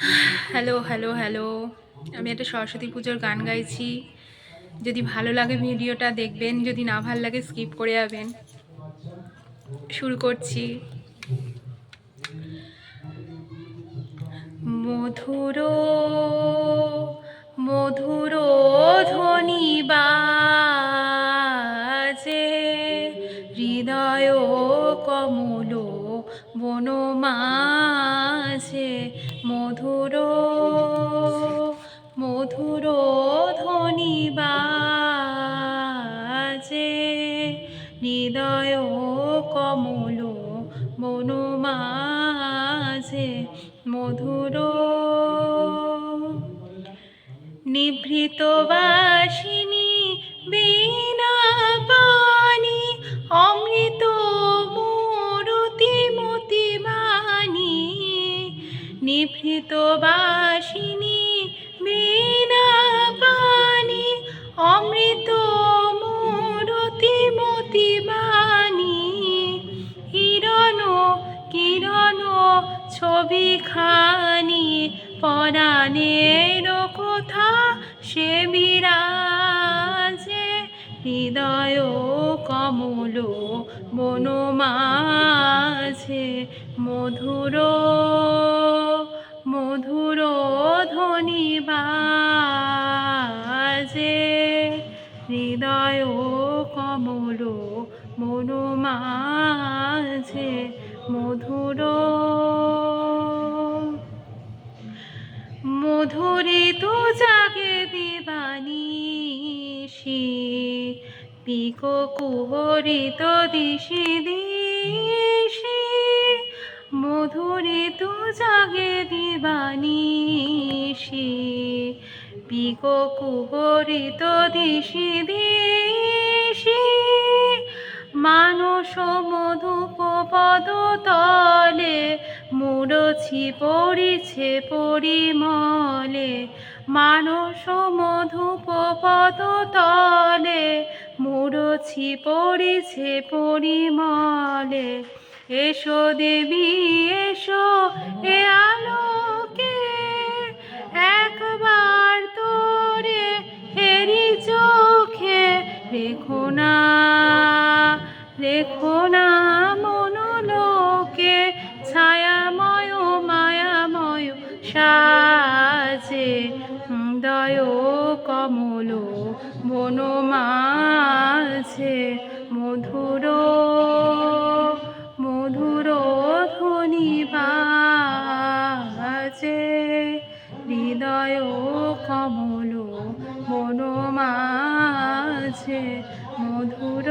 Hello hello hello, আমি একটা সরস্বতী পুজোর গান গাইছি। যদি ভালো লাগে ভিডিওটা দেখবেন, যদি না ভালো লাগে স্কিপ করে যাবেন। শুরু করছি। মধুর মধুর ধ্বনি বাজে, হৃদয় কমল বনমাঝে। মধুর মধুর ধ্বনি বাজে, হৃদয় কমল বনমাঝে। মধুর নিভৃত বাসিনী বীণা পানি, অমৃত মূরতি মতি বাণী। নিভৃত বাসিনী বীণা পানি, অমৃত মূরতি মতি বাণী। হিরণ কিরণ ছবিখানি, পরাণের কথা সে বিরাজে। হৃদয় কমল বনমাঝে। মধুর মধুর ধ্বনি বাজে, হৃদয় কমল বনমাঝে। মধুর মধুরিত জাগে দিবানিশি, পিকো কুহরিত দিশি দিশি। মধুরিত জাগে দিবানিশি, পিকো কুহরিত দিশি দিশি। মানস মধুপ পদ তলে, মুরছি পড়িছে পরিমলে। মানস মধুপ পদ তলে, মুরছি পড়িছে পরিমলে। এসো দেবী এসো এ আলোকে, একবার তোরে হেরি চোখে। রেখো না রেখো না মনোলোকে, ছায়াময় মায়াময় সাজে। হৃদয় কমল বনমাঝে। মধুর মধুর ধ্বনি বাজে, হৃদয় কমল বনমাঝে। মধুর